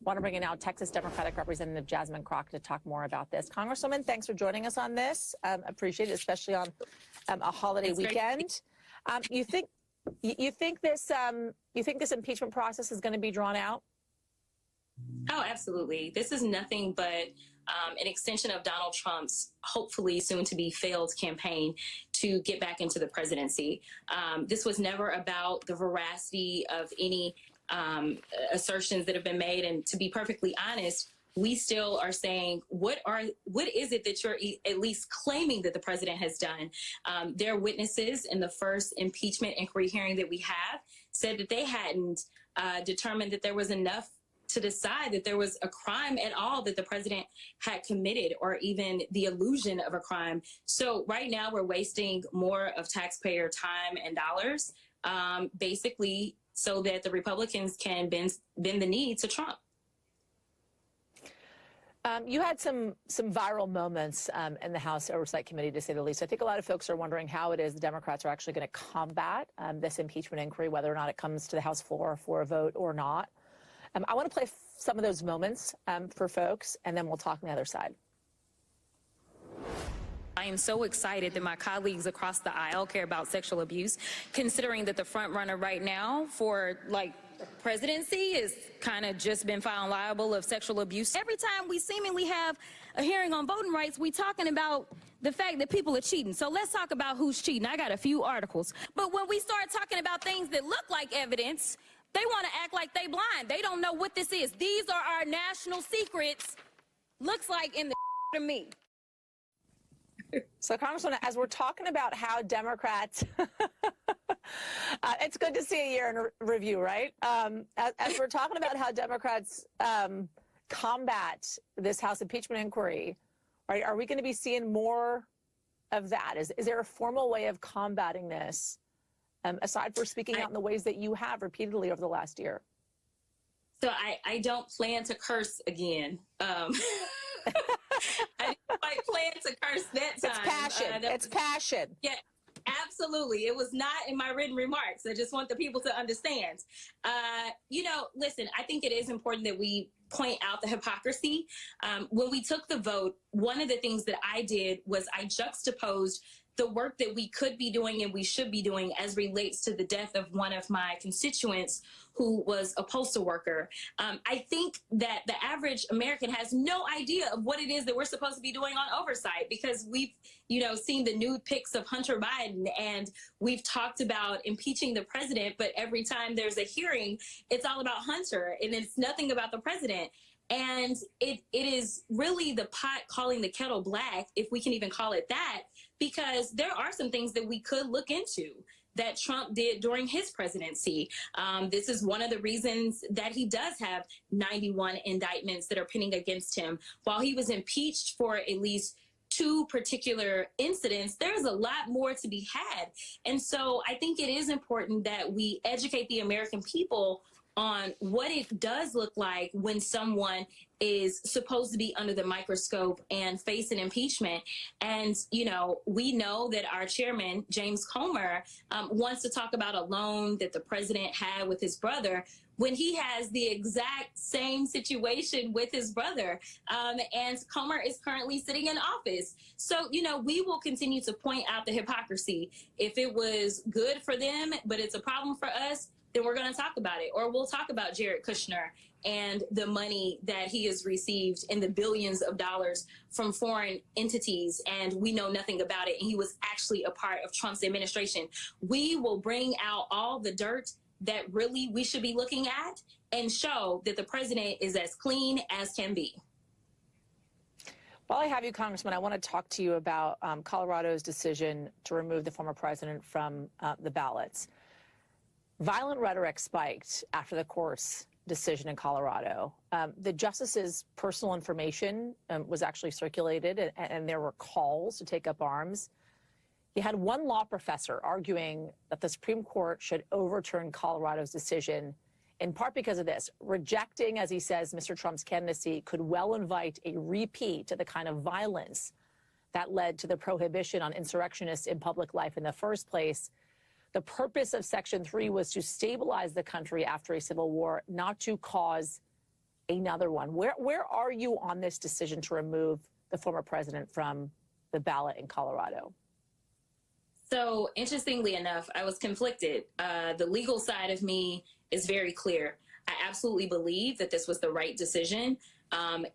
want to bring in now Texas Democratic Representative Yasmin Vossoughian to talk more about this. Congresswoman, thanks for joining us on this. Appreciate it, especially on a holiday weekend. You think this impeachment process is going to be drawn out? Oh, absolutely. This is nothing but an extension of Donald Trump's hopefully soon to be failed campaign to get back into the presidency. This was never about the veracity of any assertions that have been made. And to be perfectly honest, we still are saying, what is it that you're at least claiming that the president has done? Their witnesses in the first impeachment inquiry hearing that we have said that they hadn't determined that there was enough to decide that there was a crime at all that the president had committed, or even the illusion of a crime. So right now we're wasting more of taxpayer time and dollars, basically so that the Republicans can bend the knee to Trump. You had some viral moments in the House Oversight Committee, to say the least. I think a lot of folks are wondering how it is the Democrats are actually going to combat this impeachment inquiry, whether or not it comes to the House floor for a vote or not. I want to play some of those moments for folks, and then we'll talk on the other side. I am so excited that my colleagues across the aisle care about sexual abuse, considering that the front runner right now for presidency is kind of just been found liable of sexual abuse. Every time we seemingly have a hearing on voting rights, we talking about the fact that people are cheating. So let's talk about who's cheating. I got a few articles. But when we start talking about things that look like evidence, they want to act like they blind. They don't know what this is. These are our national secrets. Looks like in the to me. So, Congresswoman, as we're talking about how Democrats, it's good to see a year in review, right? As we're talking about how Democrats combat this House impeachment inquiry, right? Are we going to be seeing more of that? Is there a formal way of combating this? Aside from speaking out in the ways that you have repeatedly over the last year? So I don't plan to curse again. I didn't quite plan to curse that time. It's passion. It's passion. Yeah, absolutely. It was not in my written remarks. I just want the people to understand. Listen, I think it is important that we point out the hypocrisy. When we took the vote, one of the things that I did was I juxtaposed the work that we could be doing and we should be doing as relates to the death of one of my constituents who was a postal worker. I think that the average American has no idea of what it is that we're supposed to be doing on oversight, because we've, seen the nude pics of Hunter Biden, and we've talked about impeaching the president, but every time there's a hearing, it's all about Hunter and it's nothing about the president. And it is really the pot calling the kettle black, if we can even call it that, because there are some things that we could look into that Trump did during his presidency. This is one of the reasons that he does have 91 indictments that are pending against him. While he was impeached for at least 2 particular incidents, there's a lot more to be had. And so I think it is important that we educate the American people on what it does look like when someone is supposed to be under the microscope and face an impeachment. And, we know that our chairman, James Comer, wants to talk about a loan that the president had with his brother when he has the exact same situation with his brother. And Comer is currently sitting in office. So, we will continue to point out the hypocrisy. If it was good for them, but it's a problem for us, then we're going to talk about it. Or we'll talk about Jared Kushner and the money that he has received in the billions of dollars from foreign entities, and we know nothing about it. And he was actually a part of Trump's administration. We will bring out all the dirt that really we should be looking at and show that the president is as clean as can be. While I have you, Congressman, I want to talk to you about Colorado's decision to remove the former president from the ballots. Violent rhetoric spiked after the court's decision in Colorado. The justice's personal information was actually circulated, and there were calls to take up arms. You had one law professor arguing that the Supreme Court should overturn Colorado's decision, in part because of this. Rejecting, as he says, Mr. Trump's candidacy could well invite a repeat of the kind of violence that led to the prohibition on insurrectionists in public life in the first place. The purpose of Section 3 was to stabilize the country after a civil war, not to cause another one. Where are you on this decision to remove the former president from the ballot in Colorado? So interestingly enough, I was conflicted. The legal side of me is very clear. I absolutely believe that this was the right decision.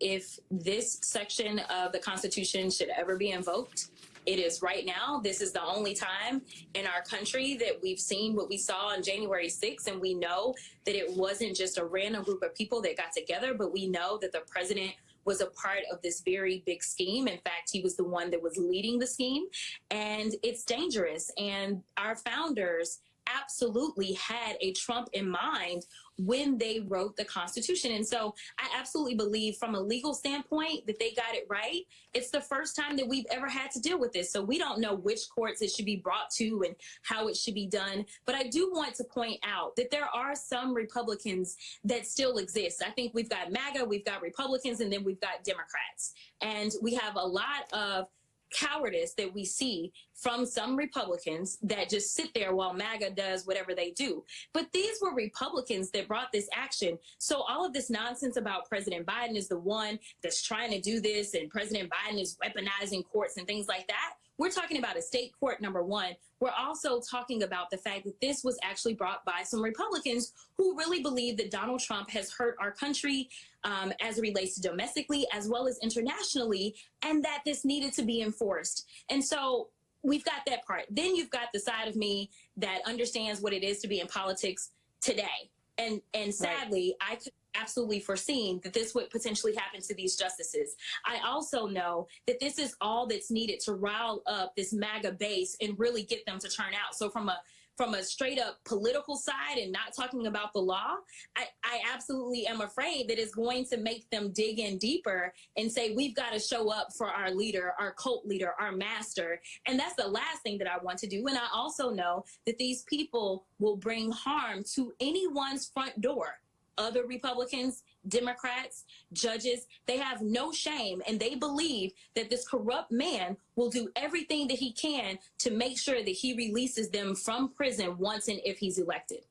If this section of the Constitution should ever be invoked, it is right now. This is the only time in our country that we've seen what we saw on January 6th, and we know that it wasn't just a random group of people that got together, but we know that the president was a part of this very big scheme. In fact, he was the one that was leading the scheme, and it's dangerous. And our founders absolutely had a Trump in mind when they wrote the Constitution. And so I absolutely believe from a legal standpoint that they got it right. It's the first time that we've ever had to deal with this. So we don't know which courts it should be brought to and how it should be done. But I do want to point out that there are some Republicans that still exist. I think we've got MAGA, we've got Republicans, and then we've got Democrats. And we have a lot of cowardice that we see from some Republicans that just sit there while MAGA does whatever they do. But these were Republicans that brought this action. So all of this nonsense about President Biden is the one that's trying to do this, and President Biden is weaponizing courts and things like that. We're talking about a state court, number one. We're also talking about the fact that this was actually brought by some Republicans who really believe that Donald Trump has hurt our country as it relates to domestically as well as internationally, and that this needed to be enforced. And so we've got that part. Then you've got the side of me that understands what it is to be in politics today. And sadly, right, I could absolutely foreseen that this would potentially happen to these justices. I also know that this is all that's needed to rile up this MAGA base and really get them to turn out. So from a straight up political side and not talking about the law, I absolutely am afraid that it's going to make them dig in deeper and say, we've got to show up for our leader, our cult leader, our master. And that's the last thing that I want to do. And I also know that these people will bring harm to anyone's front door. Other Republicans, Democrats, judges, they have no shame, and they believe that this corrupt man will do everything that he can to make sure that he releases them from prison once and if he's elected.